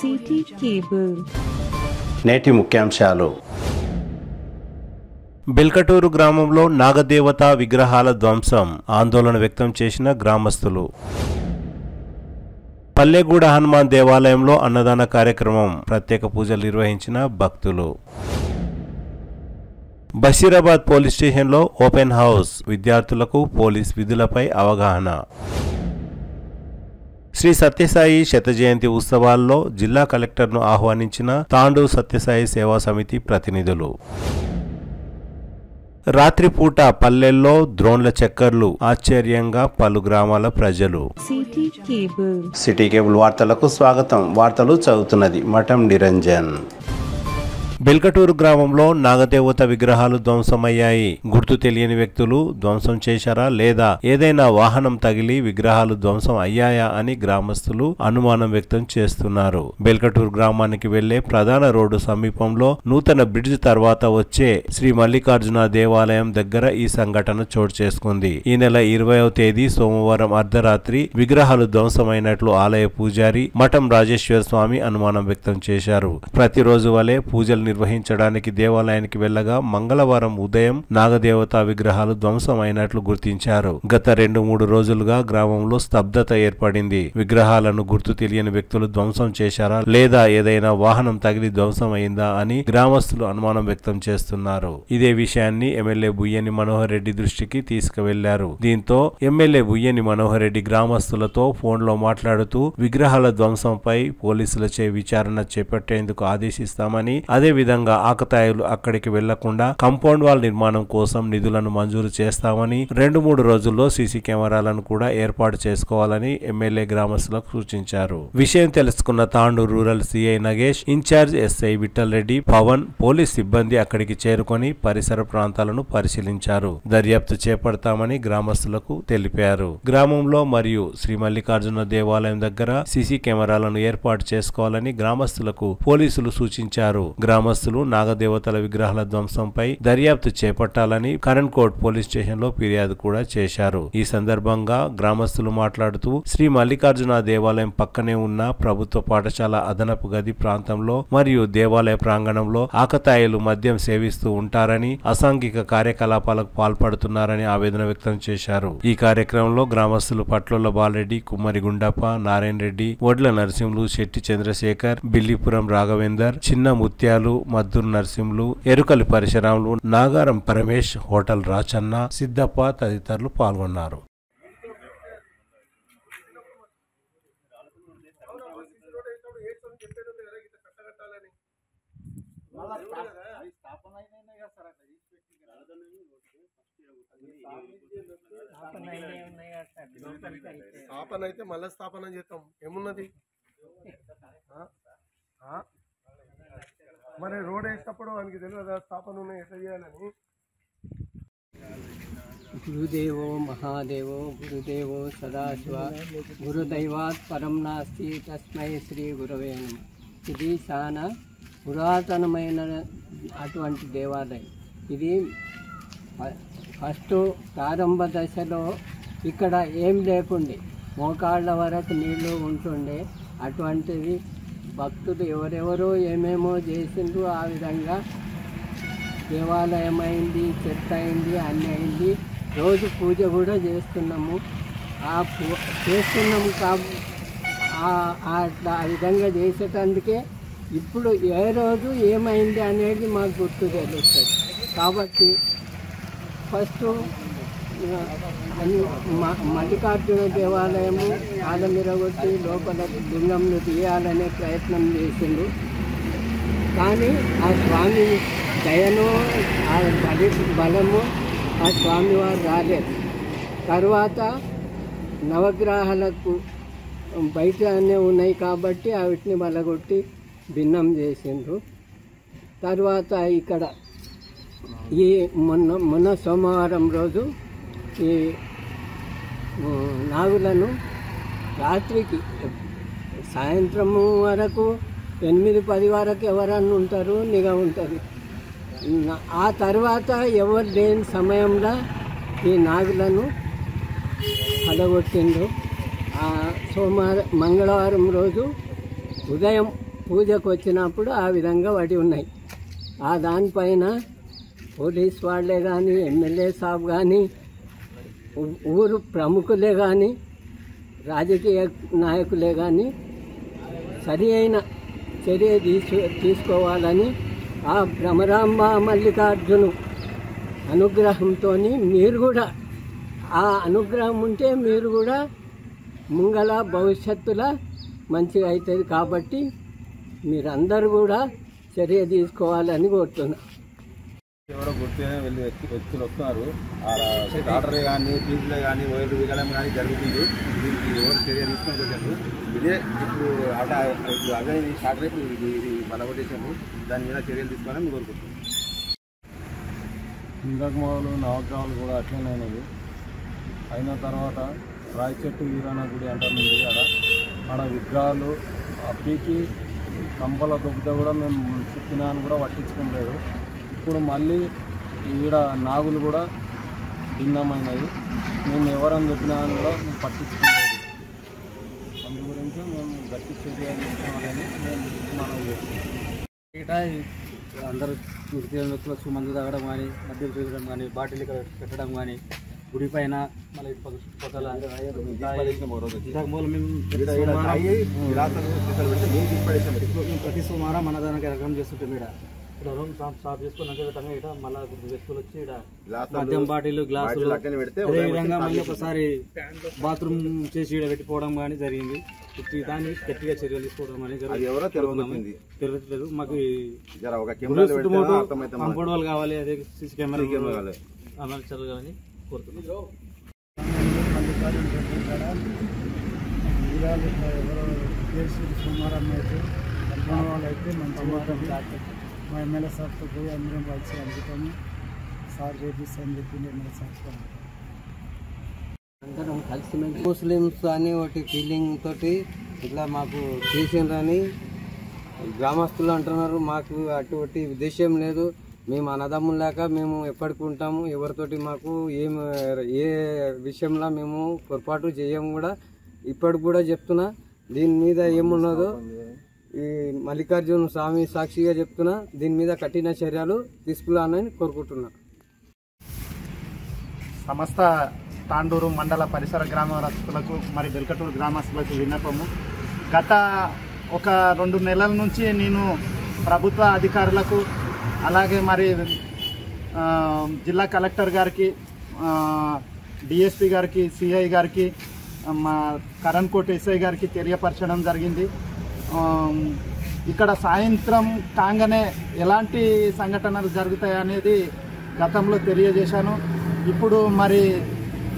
City cable. నేటి ముఖ్యాంశాలు. బెల్కటూరు గ్రామంలో నాగదేవత విగ్రహాల ధ్వంసం, ఆందోళన వ్యక్తం చేసిన గ్రామస్తులు. పల్లెగూడ హనుమాన్ దేవాలయంలో అన్నదాన కార్యక్రమం, ప్రత్యేక పూజలు నిర్వహించిన భక్తులు. బషీరాబాద్ పోలీస్ స్టేషన్లో ఓపెన్ హౌస్, విద్యార్థులకు పోలీస్ విధులపై అవగాహన. శ్రీ సత్యసాయి శత జయంతి ఉత్సవాల్లో జిల్లా కలెక్టర్ను ఆహ్వానించిన తాండూరు సత్యసాయి సేవా సమితి ప్రతినిధులు. రాత్రిపూట పల్లెల్లో డ్రోన్ల చక్కర్లు, ఆశ్చర్యంగా పలు గ్రామాల ప్రజలు. సిటీ కేబుల్ వార్తలకు స్వాగతం. వార్తలు చదువుతున్నది మఠం నిరంజన్. బెల్కటూరు గ్రామంలో నాగదేవత విగ్రహాలు ధ్వంసమయ్యాయి. గుర్తు తెలియని వ్యక్తులు ధ్వంసం చేశారా లేదా ఏదైనా వాహనం తగిలి విగ్రహాలు ధ్వంసం అయ్యాయా అని గ్రామస్తులు అనుమానం వ్యక్తం చేస్తున్నారు. బెల్కటూరు గ్రామానికి వెళ్లే ప్రధాన రోడ్డు సమీపంలో నూతన బ్రిడ్జ్ తర్వాత వచ్చే శ్రీ మల్లికార్జున దేవాలయం దగ్గర ఈ సంఘటన చోటు చేసుకుంది. ఈ నెల 20వ తేదీ సోమవారం అర్ధరాత్రి విగ్రహాలు ధ్వంసమైనట్లు ఆలయ పూజారి మఠం రాజేశ్వర స్వామి అనుమానం వ్యక్తం చేశారు. ప్రతిరోజు వలె పూజలు నిర్వహించడానికి దేవాలయానికి వెళ్లగా మంగళవారం ఉదయం నాగదేవత విగ్రహాలు ధ్వంసం అయినట్లు గుర్తించారు. గత 2-3 రోజులుగా గ్రామంలో స్తబ్దత ఏర్పడింది. విగ్రహాలను గుర్తు తెలియని వ్యక్తులు ధ్వంసం చేశారా లేదా ఏదైనా వాహనం తగిలి ధ్వంసం అయిందా అని గ్రామస్తులు అనుమానం వ్యక్తం చేస్తున్నారు. ఇదే విషయాన్ని ఎమ్మెల్యే బుయ్యని మనోహర్ రెడ్డి దృష్టికి తీసుకువెళ్లారు. దీంతో ఎమ్మెల్యే బుయ్యని మనోహర్ రెడ్డి గ్రామస్తులతో ఫోన్లో మాట్లాడుతూ విగ్రహాల ధ్వంసంపై పోలీసులచే విచారణ చేపట్టేందుకు ఆదేశిస్తామని, అదే విధంగా ఆకతాయిలు అక్కడికి వెళ్లకుండా కాంపౌండ్ వాల్ నిర్మాణం కోసం నిధులను మంజూరు చేస్తామని, 2-3 రోజుల్లో సీసీ కెమెరాలను కూడా ఏర్పాటు చేసుకోవాలని ఎమ్మెల్యే గ్రామస్తులకు సూచించారు. విషయం తెలుసుకున్న Tandur rural CI Nagesh, in charge SI Vithal Reddy, Pavan, police సిబ్బంది అక్కడికి చేరుకొని పరిసర ప్రాంతాలను పరిశీలించారు. దర్యాప్తు చేపడతామని గ్రామస్తులకు తెలిపారు. గ్రామంలో మరియు శ్రీ మల్లికార్జున దేవాలయం దగ్గర సీసీ కెమెరాలను ఏర్పాటు చేసుకోవాలని గ్రామస్తులకు పోలీసులు సూచించారు. గ్రామస్తులు నాగదేవతల విగ్రహాల ధ్వంసంపై దర్యాప్తు చేపట్టాలని కరణ్కోట్ పోలీస్ స్టేషన్ లో ఫిర్యాదు కూడా చేశారు. ఈ సందర్భంగా గ్రామస్తులు మాట్లాడుతూ శ్రీ మల్లికార్జున దేవాలయం పక్కనే ఉన్న ప్రభుత్వ పాఠశాల అదనపు గది ప్రాంతంలో మరియు దేవాలయ ప్రాంగణంలో ఆకతాయిలు మద్యం సేవిస్తూ ఉంటారని, అసాంఘిక కార్యకలాపాలకు పాల్పడుతున్నారని ఆవేదన వ్యక్తం చేశారు. ఈ కార్యక్రమంలో గ్రామస్తులు పట్లోల బాలరెడ్డి, కుమ్మరి గుండప్ప, నారాయణ రెడ్డి, వడ్ల నరసింహులు, శెట్టి చంద్రశేఖర్, బిల్లిపురం రాఘవేందర్, చిన్న ముత్యాలు, మద్దూరు నరసింహులు, ఎరుకలి పరిశరాములు, నాగారం పరమేష్, హోటల్ రాచన్న, సిద్దప్ప తదితరులు పాల్గొన్నారు. స్థాపన అయితే మళ్ళీ స్థాపన చేస్తాం, ఏమున్నది? మరి రోడ్ వేసినప్పుడు వానికి తెలియదు స్థాపన ఎట్లా చేయాలని. గురుదేవో మహాదేవో గురుదేవో సదాశివ గురుదైవాత్ పరం నాస్తి తస్మై శ్రీ గురవే నమః. ఇది చాలా పురాతనమైన అటువంటి దేవాలయం. ఇది ఫస్ట్ ప్రారంభ దశలో ఇక్కడ ఏం లేకుండే, మోకాళ్ళ వరకు నీళ్లు ఉంటుండే. అటువంటిది భక్తులు ఎవరెవరో ఏమేమో చేసిండ్రు. ఆ విధంగా దేవాలయం అయింది, చెత్త అయింది, అన్నీ అయింది. రోజు పూజ కూడా చేస్తున్నాము. చేస్తున్నాము అట్లా ఆ విధంగా చేసేటందుకే ఇప్పుడు ఏ రోజు ఏమైంది అనేది మాకు గుర్తు తెలుస్తుంది. కాబట్టి ఫస్ట్ మల్లికార్జున దేవాలయము ఆలమిరగొట్టి లోపల లింగంను తీయాలనే ప్రయత్నం చేసిండు. కానీ ఆ స్వామి దయను, ఆ బలము ఆ స్వామివారు రాలేదు. తర్వాత నవగ్రహాలకు బయటనే ఉన్నాయి కాబట్టి వాటిని బలగొట్టి భిన్నం చేసిండ్రు. తర్వాత ఇక్కడ ఈ మొన్న సోమవారం రోజు ఈ నాగులను రాత్రికి సాయంత్రము వరకు 8-10 వరకు ఎవరన్నా ఉంటారు, నిఘా ఉంటుంది. ఆ తర్వాత ఎవరు లేని సమయంలో ఈ నాగులను పడగొట్టిండ్రు. మంగళవారం రోజు ఉదయం పూజకు వచ్చినప్పుడు ఆ విధంగా పడి ఉన్నాయి. ఆ దానిపైన పోలీస్ వాళ్ళే కానీ, ఎమ్మెల్యే సాబ్ కానీ, ఊరు ప్రముఖులే కానీ, రాజకీయ నాయకులే కానీ సరి అయిన చర్య తీసుకోవాలని ఆ భ్రమరాంబ మల్లికార్జును అనుగ్రహంతో మీరు కూడా ఆ అనుగ్రహం ఉంటే మీరు కూడా ముంగల భవిష్యత్తులో మంచిగా అవుతుంది. కాబట్టి మీరందరూ కూడా చర్య తీసుకోవాలని కోరుతున్నా. ఎవరో గుర్తునే వెళ్ళి వ్యక్తులు వస్తున్నారు. డాక్టరే కానీ, ఫీజులే కానీ, వైద్య వికలం కానీ జరుగుతుంది. దీనికి ఎవరు చర్య తీసుకొని వచ్చారు. ఇదే ఇప్పుడు అదే షార్ట్ రేపు ఇది బలపడేసాము. దాని మీద చర్యలు తీసుకోవాలని మేము కోరుకుంటున్నాం. ఇంతకు మొదలు నవగ్రహాలు కూడా అట్లనే అయినవి. అయిన తర్వాత రాయి చెట్టు వీరాణ గుడి అంటుంది. ఆడ విగ్రహాలు అప్పటికి కంపల దొబ్బితే కూడా మేము చెప్పినాను కూడా పట్టించుకోలేదు. ఇప్పుడు మళ్ళీ ఈడ నాగులు కూడా భిన్నమైనవి. మేము ఎవరని చెప్పినా అని కూడా మేము పట్టించుకోలేదు. అందు గురించి మేము గట్టి చర్య తీసుకోవాలని మేము మనం చేస్తున్నాం. అందరూ వ్యక్తులు వచ్చి మందు తాగడం కానీ, మద్యం చూడడం కానీ, బాటిల్ పెట్టడం కానీ, గుడి పైన మళ్ళీ ప్రతి సోమవారం అన్నదాన కార్యక్రమం చేస్తుంటాం. ఇక్కడ సాఫ్ చేసుకున్నాక విధంగా ఇక్కడ మళ్ళీ వ్యక్తులు వచ్చి ఇక్కడ మద్యం బాటిల్ గ్లాసులు అదేవిధంగా మళ్ళీ ఒకసారి బాత్రూమ్ చేసి ఇక్కడ పెట్టిపోవడం కానీ జరిగింది. దాన్ని గట్టిగా చర్యలు తీసుకోవడం కానీ జరుగుతుంది. మాకు కాంపౌండ్ వాళ్ళు కావాలి, అదే సీసీ కెమెరా అమలు జరగాలని కోరుతున్నాం. సోమవారం అయితే వాళ్ళు అయితే మంచిగా మా ఎమ్మెల్యే సార్తో పోయి అందరం కలిసి అందుతాము. సార్ చేపిస్తామని చెప్పింది ఎమ్మెల్యే సార్. అందరం కలిసి ముస్లిమ్స్ అని ఒకటి ఫీలింగ్ తోటి ఇట్లా మాకు చేసిండ్రని గ్రామస్తులు అంటున్నారు. మాకు అటువంటి ఉద్దేశం లేదు. మేము అన్నదమ్ములు లేక మేము ఎప్పటికి ఉంటాము. ఎవరితోటి మాకు ఏ విషయంలో మేము పొరపాటు చేయము కూడా. ఇప్పటికి కూడా చెప్తున్నా, దీని మీద ఏమున్నదో ఈ మల్లికార్జున స్వామి సాక్షిగా చెప్తున్నా, దీని మీద కఠిన చర్యలు తీసుకురావాలని కోరుకుంటున్నా. సమస్త తాండూరు మండల పరిసర గ్రామస్తులకు మరి బెల్కటూరు గ్రామస్తులకు విన్నపము. గత ఒక 2 నెలల నుంచి నేను ప్రభుత్వ అధికారులకు, అలాగే మరి జిల్లా కలెక్టర్ గారికి, డిఎస్పీ గారికి, సిఐ గారికి, మా కరణ్కోట్ ఎస్ఐ గారికి తెలియపరచడం జరిగింది. ఇక్కడ సాయంత్రం కాగానే ఎలాంటి సంఘటనలు జరుగుతాయి అనేది గతంలో తెలియజేశాను. ఇప్పుడు మరి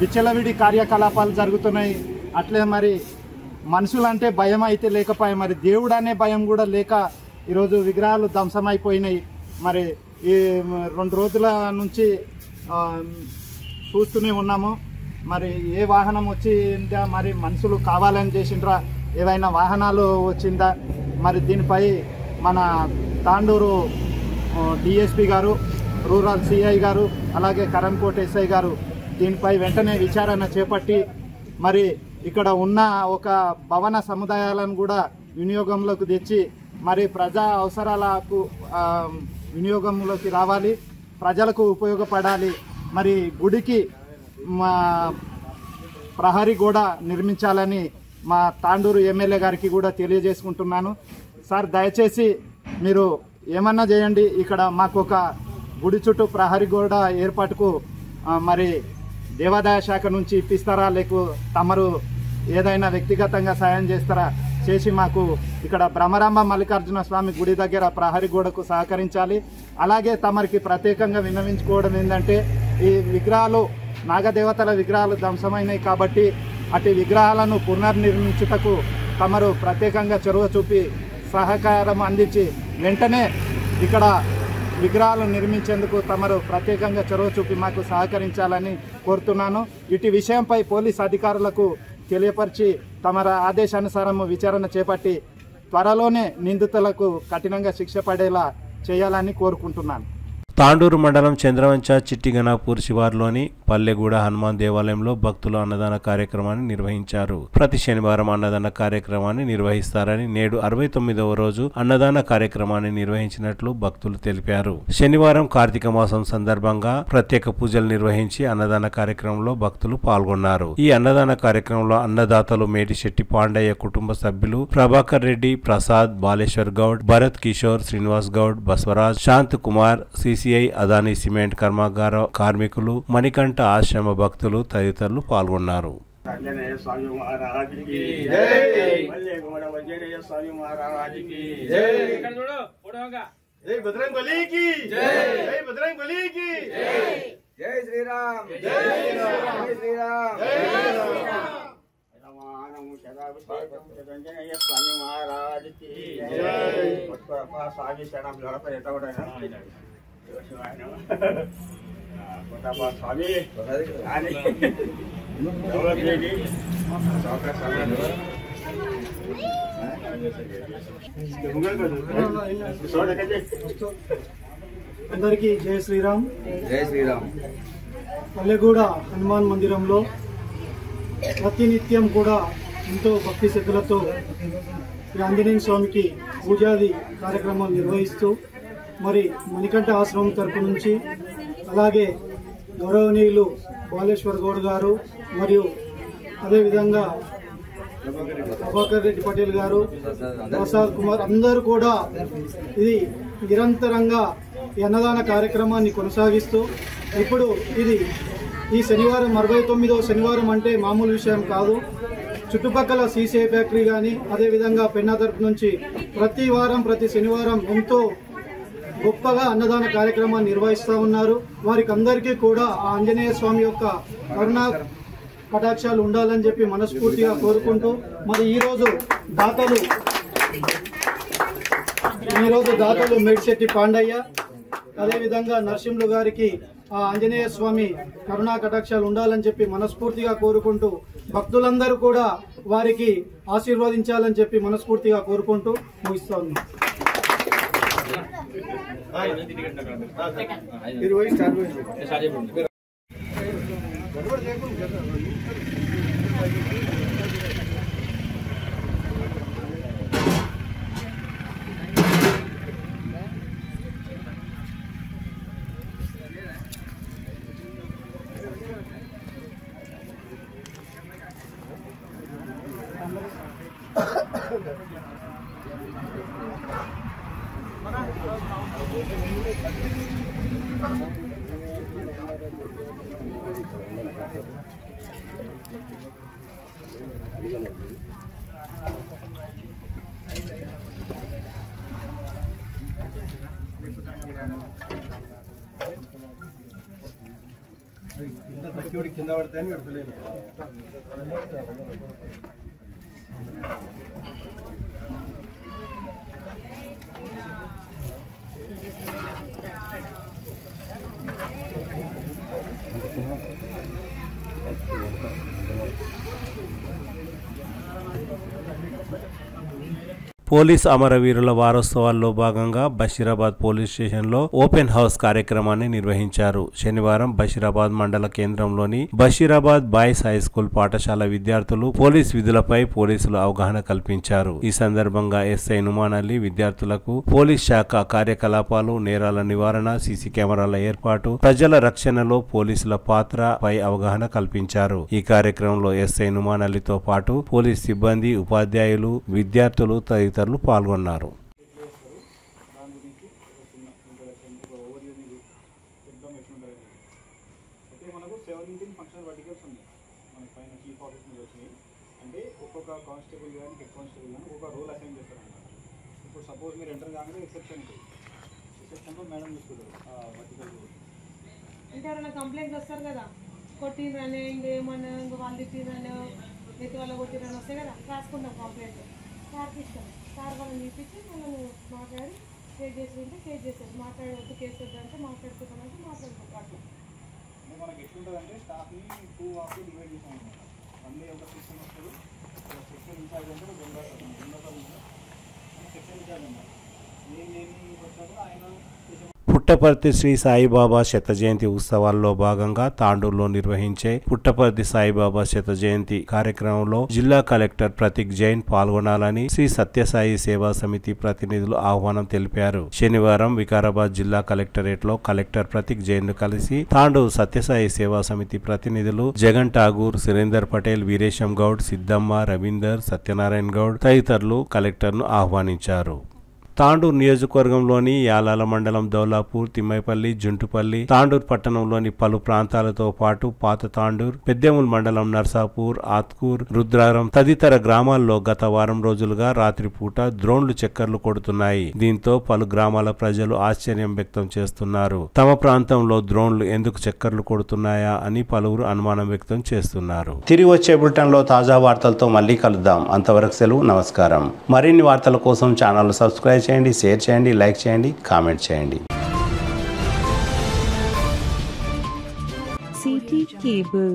విచ్చలవిడి కార్యకలాపాలు జరుగుతున్నాయి. అట్లే మరి మనుషులంటే భయం అయితే లేకపోయాయి, మరి దేవుడు అనే భయం కూడా లేక ఈరోజు విగ్రహాలు ధ్వంసమైపోయినాయి. మరి ఈ 2 రోజుల నుంచి చూస్తూనే ఉన్నాము. మరి ఏ వాహనం వచ్చిందా, మరి మనుషులు కావాలని చేసిండ్రా, ఏవైనా వాహనాలు వచ్చిందా, మరి దీనిపై మన తాండూరు డిఎస్పీ గారు, రూరల్ సిఐ గారు, అలాగే కరణ్కోట్ ఎస్ఐ గారు దీనిపై వెంటనే విచారణ చేపట్టి మరి ఇక్కడ ఉన్న ఒక భవన సముదాయాలను కూడా వినియోగంలోకి తెచ్చి మరి ప్రజా అవసరాలకు వినియోగంలోకి రావాలి, ప్రజలకు ఉపయోగపడాలి. మరి గుడికి మా ప్రహరీ గోడ నిర్మించాలని మా తాండూరు ఎమ్మెల్యే గారికి కూడా తెలియజేసుకుంటున్నాను. సార్, దయచేసి మీరు ఏమన్నా చేయండి. ఇక్కడ మాకు ఒక గుడి చుట్టూ ప్రహరీ గోడ ఏర్పాటుకు మరి దేవాదాయ శాఖ నుంచి ఇప్పిస్తారా, లేకు తమరు ఏదైనా వ్యక్తిగతంగా సాయం చేస్తారా, చేసి మాకు ఇక్కడ భ్రమరాంబ మల్లికార్జున స్వామి గుడి దగ్గర ప్రహరీ గోడకు సహకరించాలి. అలాగే తమరికి ప్రత్యేకంగా విన్నవించుకోవడం ఏంటంటే, ఈ విగ్రహాలు నాగదేవతల విగ్రహాలు ధ్వంసమైనవి కాబట్టి అటు విగ్రహాలను పునర్నిర్మించుటకు తమరు ప్రత్యేకంగా చొరవ చూపి సహకారం అందించి వెంటనే ఇక్కడ విగ్రహాలు నిర్మించేందుకు తమరు ప్రత్యేకంగా చొరవ చూపి మాకు సహకరించాలని కోరుతున్నాను. ఇటు విషయంపై పోలీస్ అధికారులకు తెలియపరిచి తమర ఆదేశానుసారం విచారణ చేపట్టి త్వరలోనే నిందితులకు కఠినంగా శిక్ష పడేలా చేయాలని కోరుకుంటున్నాను. తాండూరు మండలం చంద్రవంచ చిట్టిగనాపూర్ శివార్లోని పల్లెగూడ హనుమాన్ దేవాలయంలో భక్తులు అన్నదాన కార్యక్రమాన్ని నిర్వహించారు. ప్రతి శనివారం అన్నదాన కార్యక్రమాన్ని నిర్వహిస్తారని, నేడు 69వ రోజు అన్నదాన కార్యక్రమాన్ని నిర్వహించినట్లు భక్తులు తెలిపారు. శనివారం కార్తీక మాసం సందర్భంగా ప్రత్యేక పూజలు నిర్వహించి అన్నదాన కార్యక్రమంలో భక్తులు పాల్గొన్నారు. ఈ అన్నదాన కార్యక్రమంలో అన్నదాతలు మేటిశెట్టి పాండయ్య కుటుంబ సభ్యులు ప్రభాకర్ రెడ్డి, ప్రసాద్, బాలేశ్వర్ గౌడ్, భరత్ కిషోర్, శ్రీనివాస్ గౌడ్, బస్వరాజ్, శాంత్ కుమార్, సిసిఐ అదానీ సిమెంట్ కర్మాగార కార్మికులు, మణికంఠ ఆశ్రమ భక్తులు తదితరులు పాల్గొన్నారు. అందరికీ జై శ్రీరామ్. జై శ్రీరామ్. పల్లెగూడ హనుమాన్ మందిరంలో ప్రతినిత్యం కూడా ఎంతో భక్తి శ్రద్ధలతో ఆంజనేయ స్వామికి పూజాది కార్యక్రమాలు నిర్వహిస్తూ మరి మణికంఠ ఆశ్రమం తరపు నుంచి, అలాగే గౌరవనీయులు బాలేశ్వర్ గౌడ్ గారు మరియు అదేవిధంగా ప్రభాకర్ రెడ్డి పటేల్ గారు, ప్రసాద్ కుమార్ అందరూ కూడా ఇది నిరంతరంగా ఈ అన్నదాన కార్యక్రమాన్ని కొనసాగిస్తూ ఇప్పుడు ఇది ఈ శనివారం 69వ శనివారం అంటే మామూలు విషయం కాదు. చుట్టుపక్కల సీసీఐ ఫ్యాక్టరీ కానీ అదేవిధంగా పెన్నా తరపు నుంచి ప్రతి వారం ప్రతి శనివారం ఎంతో గొప్పగా అన్నదాన కార్యక్రమాన్ని నిర్వహిస్తూ ఉన్నారు. వారికి అందరికీ కూడా ఆ ఆంజనేయ స్వామి యొక్క కరుణా కటాక్షాలు ఉండాలని చెప్పి మనస్ఫూర్తిగా కోరుకుంటూ మరి ఈరోజు దాతలు మేడిశెట్టి పాండయ్య, అదేవిధంగా నరసింహులు గారికి ఆ ఆంజనేయ స్వామి కరుణా కటాక్షాలు ఉండాలని చెప్పి మనస్ఫూర్తిగా కోరుకుంటూ భక్తులందరూ కూడా వారికి ఆశీర్వదించాలని చెప్పి మనస్ఫూర్తిగా కోరుకుంటూ ముగిస్తా ఉన్నాం. కింద పడతాయని పెడతలేదు. పోలీస్ అమరవీరుల వారోత్సవాల్లో భాగంగా బషీరాబాద్ పోలీస్ స్టేషన్లో ఓపెన్ హౌస్ కార్యక్రమాన్ని నిర్వహించారు. శనివారం బషీరాబాద్ మండల కేంద్రంలోని బషీరాబాద్ బాయ్స్ హై స్కూల్ పాఠశాల విద్యార్థులు పోలీస్ విధులపై పోలీసులు అవగాహన కల్పించారు. ఈ సందర్భంగా ఎస్ఐ నుమాన్ అలీ విద్యార్థులకు పోలీస్ శాఖ కార్యకలాపాలు, నేరాల నివారణ, సీసీ కెమెరాల ఏర్పాటు, ప్రజల రక్షణలో పోలీసుల పాత్ర పై అవగాహన కల్పించారు. ఈ కార్యక్రమంలో ఎస్ఐ నుమాన్ అలీతో పాటు పోలీస్ సిబ్బంది, ఉపాధ్యాయులు, విద్యార్థులు తదితరులు పాల్గొన్నారు. సపోజ్ మీరు ఎంటర్ కాగానే రిసెప్షన్లో మేడం చూసుకుంటారు. అంటే ఎవరైనా కంప్లైంట్స్ వస్తారు కదా, కొట్టిరని ఇంకేమన్నా ఇంకో వాళ్ళు తిట్టిరని ఎత్తి వాళ్ళు కొట్టిరని వస్తాయి కదా, రాసుకుంటాం కంప్లైంట్. సార్కి ఇస్తాం, సార్ వాళ్ళని చూపించి మనం మాట్లాడి కేసు చేసుకుంటే కేసు చేస్తారు, మాట్లాడవద్దు కేసు వద్దంటే మాట్లాడుకుంటామంటే మాట్లాడుకుంటాం. అట్లా మనకి ఎట్లుంటుందంటే స్టాఫ్ని 2 హాఫ్లో డివైడ్ చేసాం అనమాట. మళ్ళీ ఒక సెక్షన్ వస్తుంది, సెక్షన్ ఇన్ఛార్జ్ అంటే సెక్షన్ ఇన్ఛార్జ్ అన్నారు. నేను వచ్చినప్పుడు ఆయన పుట్టపర్తి శ్రీ సాయిబాబా శత జయంతి ఉత్సవాల్లో భాగంగా తాండూరులో నిర్వహించే పుట్టపర్తి సాయిబాబా శత జయంతి కార్యక్రమంలో జిల్లా కలెక్టర్ ప్రతీక్ జైన్ పాల్గొనాలని శ్రీ సత్యసాయి సేవా సమితి ప్రతినిధులు ఆహ్వానం తెలిపారు. శనివారం వికారాబాద్ జిల్లా కలెక్టరేట్ లో కలెక్టర్ ప్రతీక్ జైన్ ను కలిసి తాండూరు సత్యసాయి సేవా సమితి ప్రతినిధులు జగన్ ఠాగూర్, సురేందర్ పటేల్, వీరేశం గౌడ్, సిద్దమ్మ, రవీందర్, సత్యనారాయణ గౌడ్ తదితరులు కలెక్టర్ ను ఆహ్వానించారు. తాండూరు నియోజకవర్గంలోని యాలాల మండలం దౌలాపూర్, తిమ్మైపల్లి, జుంటుపల్లి, తాండూరు పట్టణంలోని పలు ప్రాంతాలతో పాటు పాత తాండూర్, పెద్దేముల్ మండలం నర్సాపూర్, ఆత్కూర్, రుద్రారం తదితర గ్రామాల్లో గత వారం రోజులుగా రాత్రిపూట డ్రోన్లు చక్కర్లు కొడుతున్నాయి. దీంతో పలు గ్రామాల ప్రజలు ఆశ్చర్యం వ్యక్తం చేస్తున్నారు. తమ ప్రాంతంలో డ్రోన్లు ఎందుకు చక్కర్లు కొడుతున్నాయా అని పలువురు అనుమానం వ్యక్తం చేస్తున్నారు. తిరిగి వచ్చే బులెటిన్లో తాజా వార్తలతో మళ్ళీ కలుద్దాం. అంతవరకు సెలవు, నమస్కారం. మరిన్ని వార్తల కోసం ఛానల్ సబ్స్క్రైబ్ చేయండి, షేర్ చేయండి, లైక్ చేయండి, కామెంట్ చేయండి. City cable